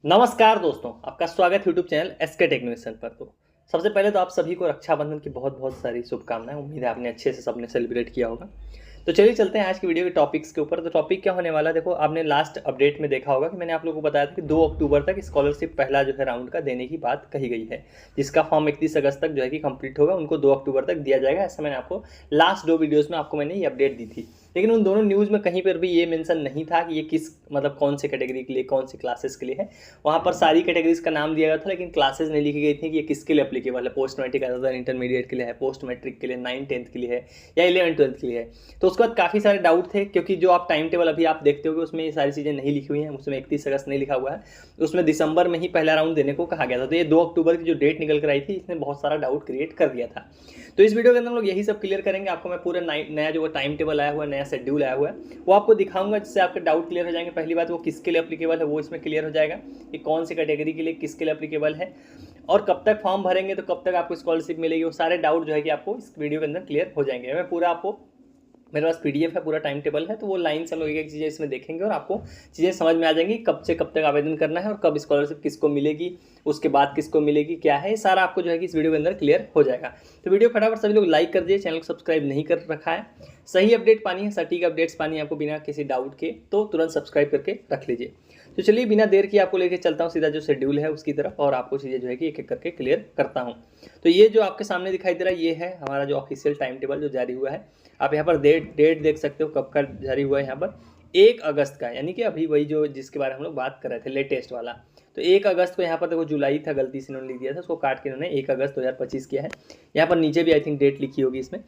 नमस्कार दोस्तों, आपका स्वागत है यूट्यूब चैनल एसके टेक्नोलॉजी पर। तो सबसे पहले तो आप सभी को रक्षाबंधन की बहुत बहुत सारी शुभकामनाएं। उम्मीद है आपने अच्छे से सबने सेलिब्रेट किया होगा। तो चलिए चलते हैं आज की वीडियो के टॉपिक्स के ऊपर। तो टॉपिक क्या होने वाला है, देखो आपने लास्ट अपडेट में देखा होगा कि मैंने आप लोगों को बताया था कि 2 अक्टूबर तक स्कॉलरशिप पहला जो है राउंड का देने की बात कही गई है, जिसका फॉर्म 31 अगस्त तक जो है कि कंप्लीट होगा, उनको 2 अक्टूबर तक दिया जाएगा। ऐसा मैंने आपको लास्ट 2 वीडियोज़ में आपको मैंने ये अपडेट दी थी। लेकिन उन दोनों न्यूज़ में कहीं पर भी ये मेंशन नहीं था कि ये किस मतलब कौन से कैटेगरी के लिए, कौन से क्लासेस के लिए है। वहाँ पर सारी कैटेगरीज का नाम दिया गया था, लेकिन क्लासेस नहीं लिखी गई थी कि ये किसके लिए एप्लीकेबल है। पोस्ट मैट्रिक अदर इंटरमीडिएट के लिए है, पोस्ट मैट्रिक के लिए, 9th-10th के लिए है, या 11th-12th के लिए है। तो उसके बाद काफ़ी सारे डाउट थे, क्योंकि जो आप टाइम टेबल अभी आप देखते होगे उसमें ये सारी चीज़ें नहीं लिखी हुई हैं। उसमें 31 अगस्त नहीं लिखा हुआ है, उसमें दिसंबर में ही पहला राउंड देने को कहा गया था। तो ये 2 अक्टूबर की जो डेट निकल कर आई थी, इसने बहुत सारा डाउट क्रिएट कर दिया था। तो इस वीडियो के अंदर हम लोग यही सब क्लियर करेंगे। आपको मैं पूरा नया जो टाइम टेबल आया हुआ है, नया शेड्यूल आया हुआ है, वो आपको दिखाऊंगा, जिससे आपके डाउट क्लियर हो जाएंगे। पहली बात, वो किसके लिए एप्लीकेबल है वो इसमें क्लियर हो जाएगा कि कौन सी कैटेगरी के लिए किसके लिए एप्लीकेबल है, और कब तक फॉर्म भरेंगे तो कब तक आपको स्कॉलरशिप मिलेगी। वो सारे डाउट जो है कि आपको इस वीडियो के अंदर क्लियर हो जाएंगे। मैं पूरा आपको, मेरे पास पीडीएफ है, पूरा टाइम टेबल है, तो वो लाइन से हम लोग एक एक चीज़ें इसमें देखेंगे और आपको चीज़ें समझ में आ जाएंगी कब से कब तक आवेदन करना है और कब स्कॉलरशिप किसको मिलेगी, उसके बाद किसको मिलेगी, क्या है, ये सारा आपको जो है कि इस वीडियो के अंदर क्लियर हो जाएगा। तो वीडियो फटाफट सभी लोग लाइक कर दिए, चैनल को सब्सक्राइब नहीं कर रखा है। सही अपडेट पानी है, सटीक अपडेट्स पानी है आपको बिना किसी डाउट के, तो तुरंत सब्सक्राइब करके रख लीजिए। तो चलिए बिना देर की आपको लेके चलता हूँ सीधा जो शेड्यूल है उसकी तरफ, और आपको चीज़ें जो है कि एक एक करके क्लियर करता हूँ। तो ये जो आपके सामने दिखाई दे रहा है, ये है हमारा जो ऑफिशियल टाइम टेबल जो जारी हुआ है। आप यहाँ पर डेट देख सकते हो कब का जारी हुआ है। यहाँ पर 1 अगस्त का, यानी कि अभी वही जो जिसके बारे में हम लोग बात कर रहे थे, लेटेस्ट वाला। तो 1 अगस्त को यहाँ पर देखो, जुलाई था, गलती से इन्होंने लिख दिया था, उसको काट के इन्होंने 1 अगस्त 2025 किया है। यहाँ पर नीचे भी आई थिंक डेट लिखी होगी इसमें।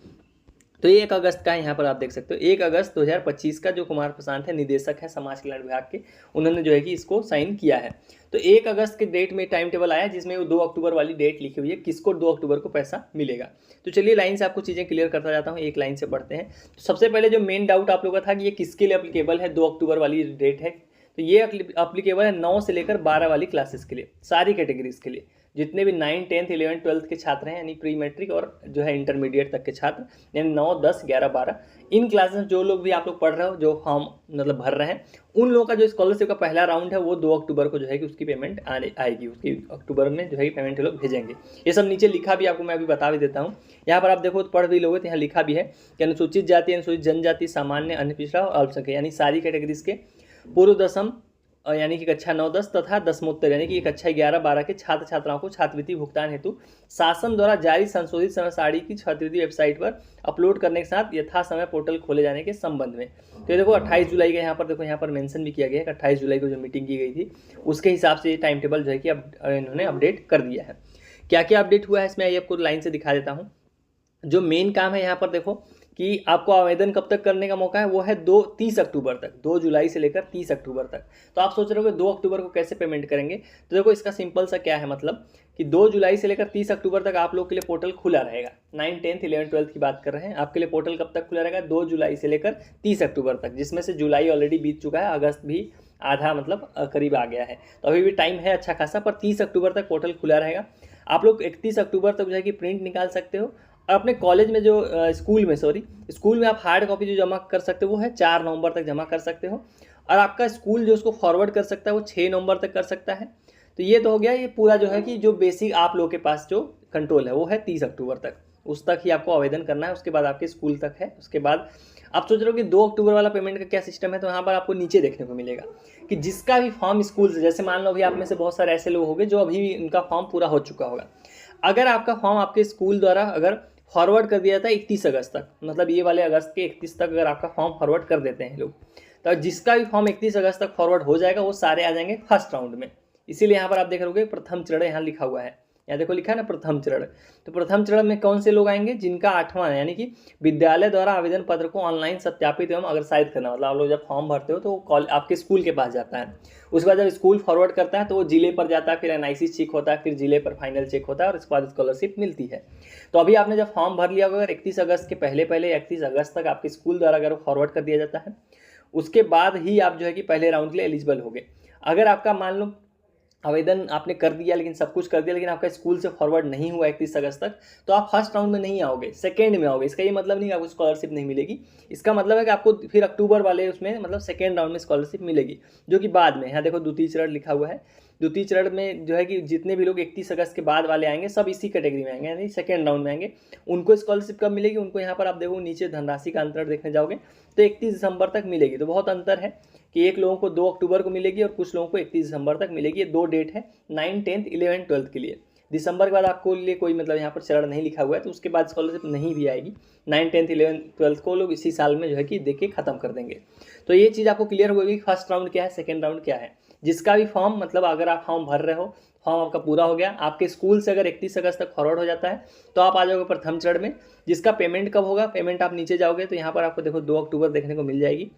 तो ये 1 अगस्त का है, यहाँ पर आप देख सकते हो 1 अगस्त 2025 का, जो कुमार प्रशांत है, निदेशक है समाज कल्याण विभाग के, उन्होंने जो है कि इसको साइन किया है। तो 1 अगस्त के डेट में टाइम टेबल आया, जिसमें वो 2 अक्टूबर वाली डेट लिखी हुई है, किसको 2 अक्टूबर को पैसा मिलेगा। तो चलिए लाइन से आपको चीज़ें क्लियर करता जाता हूँ, एक लाइन से पढ़ते हैं। तो सबसे पहले जो मेन डाउट आप लोगों का था कि ये किसके लिए अप्लीकेबल है, 2 अक्टूबर वाली डेट है, तो ये अप्लीकेबल है 9 से लेकर 12 वाली क्लासेस के लिए, सारी कैटेगरीज के लिए। जितने भी 9, 10, 11, 12 के छात्र हैं, यानी प्री मैट्रिक और जो है इंटरमीडिएट तक के छात्र, यानी 9, 10, 11, 12, इन क्लासेस जो लोग भी आप लोग पढ़ रहे हो, जो फॉर्म मतलब भर रहे हैं, उन लोगों का जो स्कॉलरशिप का पहला राउंड है वो 2 अक्टूबर को जो है कि उसकी पेमेंट आएगी। उसकी अक्टूबर में जो है कि पेमेंट लोग भेजेंगे। ये सब नीचे लिखा भी, आपको मैं अभी बता भी देता हूँ। यहाँ पर आप देखो तो पढ़ भी लोगे तो यहाँ लिखा भी है कि अनुसूचित जाति, अनुसूचित जनजाति, सामान्य, अन्य पिछड़ा और अल्पसंख्यक, यानी सारी कैटेगरीज के पूर्व दशम यानी कि कक्षा 9-10 तथा दसमोत्तर यानी कि कक्षा 11-12 के छात्र छात्राओं को छात्रवृत्ति भुगतान हेतु शासन द्वारा जारी संशोधित समय सारणी की छात्रवृत्ति वेबसाइट पर अपलोड करने के साथ यथा समय पोर्टल खोले जाने के संबंध में। तो ये देखो 28 जुलाई का यहाँ पर देखो, यहाँ पर मेंशन भी किया गया है कि 28 जुलाई को जो मीटिंग की गई थी उसके हिसाब से ये टाइम टेबल जो है कि अब इन्होंने अपडेट कर दिया है। क्या क्या अपडेट हुआ है इसमें आइए आपको लाइन से दिखा देता हूँ। जो मेन काम है यहाँ पर देखो कि आपको आवेदन कब तक करने का मौका है, वो है 30 अक्टूबर तक, 2 जुलाई से लेकर 30 अक्टूबर तक। तो आप सोच रहे हो कि 2 अक्टूबर को कैसे पेमेंट करेंगे, तो देखो इसका सिंपल सा क्या है, मतलब कि 2 जुलाई से लेकर 30 अक्टूबर तक आप लोग के लिए पोर्टल खुला रहेगा। 9, 10, 11, 12 की बात कर रहे हैं, आपके लिए पोर्टल कब तक खुला रहेगा, 2 जुलाई से लेकर 30 अक्टूबर तक, जिसमें से जुलाई ऑलरेडी बीत चुका है, अगस्त भी आधा मतलब करीब आ गया है, तो अभी भी टाइम है अच्छा खासा, पर 30 अक्टूबर तक पोर्टल खुला रहेगा। आप लोग 31 अक्टूबर तक जो है कि प्रिंट निकाल सकते हो, और अपने कॉलेज में जो स्कूल में आप हार्ड कॉपी जो जमा कर सकते हो वो है 4 नवंबर तक जमा कर सकते हो, और आपका स्कूल जो उसको फॉरवर्ड कर सकता है वो 6 नवंबर तक कर सकता है। तो ये तो हो गया, ये पूरा जो है कि जो बेसिक आप लोग के पास जो कंट्रोल है वो है 30 अक्टूबर तक, उस तक ही आपको आवेदन करना है। उसके बाद आपके स्कूल तक है। उसके बाद आप सोच रहे हो कि 2 अक्टूबर वाला पेमेंट का क्या सिस्टम है, तो यहाँ पर आपको नीचे देखने को मिलेगा कि जिसका भी फॉर्म स्कूल से, जैसे मान लो अभी आप में से बहुत सारे ऐसे लोग होंगे जो अभी उनका फॉर्म पूरा हो चुका होगा, अगर आपका फॉर्म आपके स्कूल द्वारा अगर फॉरवर्ड कर दिया जाता है 31 अगस्त तक, मतलब ये वाले अगस्त के 31 तक अगर आपका फॉर्म फॉरवर्ड कर देते हैं लोग, तो जिसका भी फॉर्म 31 अगस्त तक फॉरवर्ड हो जाएगा वो सारे आ जाएंगे फर्स्ट राउंड में। इसीलिए यहाँ पर आप देख रहे होगे प्रथम चरण यहाँ लिखा हुआ है, यहाँ देखो लिखा है ना प्रथम चरण। तो प्रथम चरण में कौन से लोग आएंगे, जिनका 8वां है, यानी कि विद्यालय द्वारा आवेदन पत्र को ऑनलाइन सत्यापित एवं अग्रसारित करना, मतलब आप लोग जब फॉर्म भरते हो तो वो आपके स्कूल के पास जाता है। उसके बाद जब स्कूल फॉरवर्ड करता है तो वो जिले पर जाता है, फिर एनआईसी चेक होता है, फिर जिले पर फाइनल चेक होता है, और इसके बाद स्कॉलरशिप मिलती है। तो अभी आपने जब फॉर्म भर लिया होगा, 31 अगस्त के पहले 31 अगस्त तक आपके स्कूल द्वारा अगर फॉरवर्ड कर दिया जाता है, उसके बाद ही आप जो है कि पहले राउंड के लिए एलिजिबल हो गए। अगर आपका मान लो आवेदन आपने कर दिया, लेकिन सब कुछ कर दिया, लेकिन आपका स्कूल से फॉरवर्ड नहीं हुआ 31 अगस्त तक, तो आप फर्स्ट राउंड में नहीं आओगे, सेकेंड में आओगे। इसका ये मतलब नहीं कि आपको स्कॉलरशिप नहीं मिलेगी, इसका मतलब है कि आपको फिर अक्टूबर वाले उसमें मतलब सेकेंड राउंड में स्कॉलरशिप मिलेगी, जो कि बाद में, यहाँ देखो द्वितीय चरण लिखा हुआ है। द्वितीय चरण में जो है कि जितने भी लोग 31 अगस्त के बाद वाले आएंगे सब इसी कैटेगरी में आएंगे, यानी सेकेंड राउंड में आएंगे। उनको स्कॉलरशिप कब मिलेगी, उनको यहाँ पर आप देखो नीचे धनराशि का अंतर देखने जाओगे तो 31 दिसंबर तक मिलेगी। तो बहुत अंतर है कि एक लोगों को 2 अक्टूबर को मिलेगी और कुछ लोगों को 31 दिसंबर तक मिलेगी। ये 2 डेट है 9, 10, 11, 12 के लिए। दिसंबर के बाद आपको लिए कोई मतलब यहाँ पर चरण नहीं लिखा हुआ है, तो उसके बाद स्कॉलरशिप नहीं भी आएगी। 9, 10, 11, 12 को लोग इसी साल में जो है कि दे के खत्म कर देंगे। तो ये चीज़ आपको क्लियर होगी फर्स्ट राउंड क्या है, सेकेंड राउंड क्या है। जिसका भी फॉर्म मतलब अगर आप फॉर्म भर रहे हो, फॉर्म आपका पूरा हो गया, आपके स्कूल से अगर 31 अगस्त तक फॉरवर्ड हो जाता है तो आप आ जाओगे प्रथम चरण में। जिसका पेमेंट कब होगा, पेमेंट आप नीचे जाओगे तो यहाँ पर आपको देखो 2 अक्टूबर देखने को मिल जाएगी।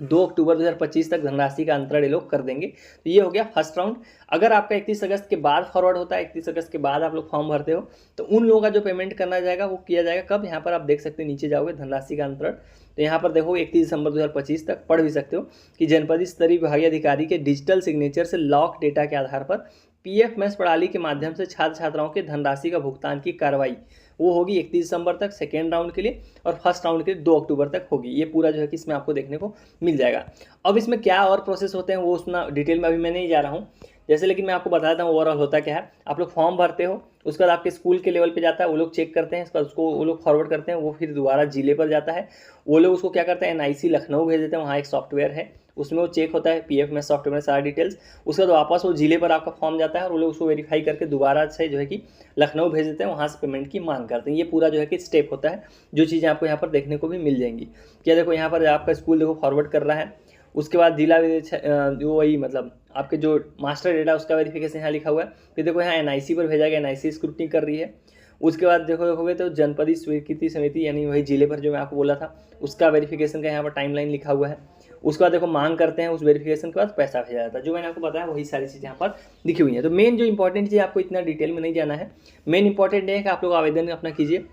2 अक्टूबर 2025 तक धनराशि का अंतरण ये लोग कर देंगे। तो ये हो गया फर्स्ट राउंड। अगर आपका 31 अगस्त के बाद फॉरवर्ड होता है, 31 अगस्त के बाद आप लोग फॉर्म भरते हो, तो उन लोगों का जो पेमेंट करना जाएगा वो किया जाएगा कब, यहाँ पर आप देख सकते हो नीचे जाओगे धनराशि का अंतरण, तो यहाँ पर देखो 31 दिसंबर 2025 तक पढ़ भी सकते हो कि जनपद स्तरीय विभागीय अधिकारी के डिजिटल सिग्नेचर से लॉक डेटा के आधार पर पीएफ मैस प्रणाली के माध्यम से छात्र छात्राओं के धनराशि का भुगतान की कार्रवाई वो होगी 31 दिसंबर तक सेकेंड राउंड के लिए, और फर्स्ट राउंड के लिए 2 अक्टूबर तक होगी। ये पूरा जो है कि इसमें आपको देखने को मिल जाएगा। अब इसमें क्या और प्रोसेस होते हैं वो उतना डिटेल में अभी मैं नहीं जा रहा हूँ जैसे, लेकिन मैं आपको बताता हूँ ओवरऑल होता क्या है। आप लोग फॉर्म भरते हो, उसके बाद आपके स्कूल के लेवल पे जाता है, वो लोग चेक करते हैं, इसका उसको वो लोग फॉरवर्ड करते हैं, वो फिर दोबारा जिले पर जाता है, वो लोग उसको क्या करते हैं एनआईसी लखनऊ भेज देते हैं, वहाँ एक सॉफ्टवेयर है उसमें वो चेक होता है पीएफ में सॉफ्टवेयर में सारा डिटेल्स। उसके बाद वापस वो जिले पर आपका फॉर्म जाता है और वो लोग उसको वेरीफाई करके दोबारा से जो है कि लखनऊ भेज देते हैं, वहाँ से पेमेंट की मांग करते हैं। ये पूरा जो है कि स्टेप होता है, जो चीज़ें आपको यहाँ पर देखने को भी मिल जाएंगी। क्या देखो यहाँ पर आपका स्कूल देखो फॉरवर्ड कर रहा है, उसके बाद जिला जो वही मतलब आपके जो मास्टर डेटा उसका वेरिफिकेशन यहाँ लिखा हुआ है, फिर देखो यहाँ एनआईसी पर भेजा गया, एनआईसी स्क्रूटनी कर रही है। उसके बाद देखोगे तो जनपदीय स्वीकृति समिति यानी वही जिले पर जो मैं आपको बोला था उसका वेरिफिकेशन का यहाँ पर टाइमलाइन लिखा हुआ है। उसके बाद देखो मांग करते हैं, उस वेरिफिकेशन के बाद पैसा भेजा जाता है। जो मैंने आपको बताया वही सारी चीज़ें यहाँ पर लिखी हुई हैं। तो मेन जो इंपॉर्टेंट चीज़ आपको इतना डिटेल में नहीं जाना है, मेन इंपॉर्टेंट है कि आप लोग आवेदन अपना कीजिए।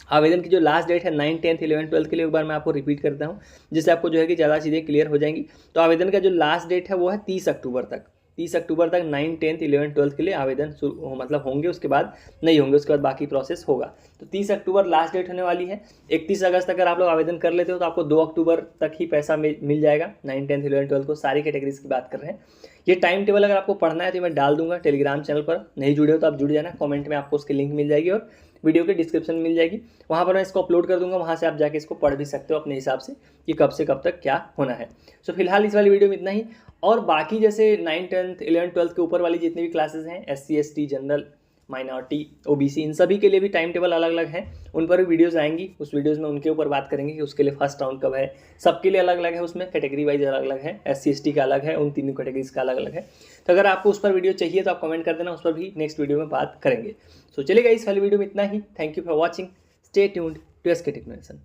आवेदन की जो लास्ट डेट है 9, 10, 11, 12 के लिए एक बार मैं आपको रिपीट करता हूँ, जिससे आपको जो है कि ज़्यादा चीज़ें क्लियर हो जाएंगी। तो आवेदन का जो लास्ट डेट है वो है 30 अक्टूबर तक। 30 अक्टूबर तक 9, 10, 11, 12 के लिए आवेदन मतलब होंगे, उसके बाद नहीं होंगे, उसके बाद बाकी प्रोसेस होगा। तो 30 अक्टूबर लास्ट डेट होने वाली है। 31 अगस्त अगर आप लोग आवेदन कर लेते हो तो आपको 2 अक्टूबर तक ही पैसा मिल जाएगा। 9, 10, 11, 12 को सारी कैटेगरीज की बात कर रहे हैं। ये टाइम टेबल अगर आपको पढ़ना है तो मैं डाल दूंगा टेलीग्राम चैनल पर, नहीं जुड़े हो तो आप जुड़ जाना, कमेंट में आपको उसकी लिंक मिल जाएगी और वीडियो के डिस्क्रिप्शन में मिल जाएगी, वहाँ पर मैं इसको अपलोड कर दूंगा, वहाँ से आप जाके इसको पढ़ भी सकते हो अपने हिसाब से कि कब से कब तक क्या होना है। सो फिलहाल इस वाली वीडियो में इतना ही, और बाकी जैसे 9, 10, 11, 12 के ऊपर वाली जितनी भी क्लासेस हैं SC, ST, general, minority, OBC, इन सभी के लिए भी टाइम टेबल अलग अलग है, उन पर भी वीडियोस आएंगी। उस वीडियोस में उनके ऊपर बात करेंगे कि उसके लिए फर्स्ट राउंड कब है, सबके लिए अलग अलग है, उसमें कैटेगरी वाइज अलग अलग है, SC, ST का अलग है, उन तीनों कैटेगरीज का अलग अलग है। तो अगर आपको उस पर वीडियो चाहिए तो आप कमेंट कर देना, उस पर भी नेक्स्ट वीडियो में बात करेंगे। सो चलेगा इस वाली वीडियो में इतना ही। Thank you for watching, stay tuned to SK technology.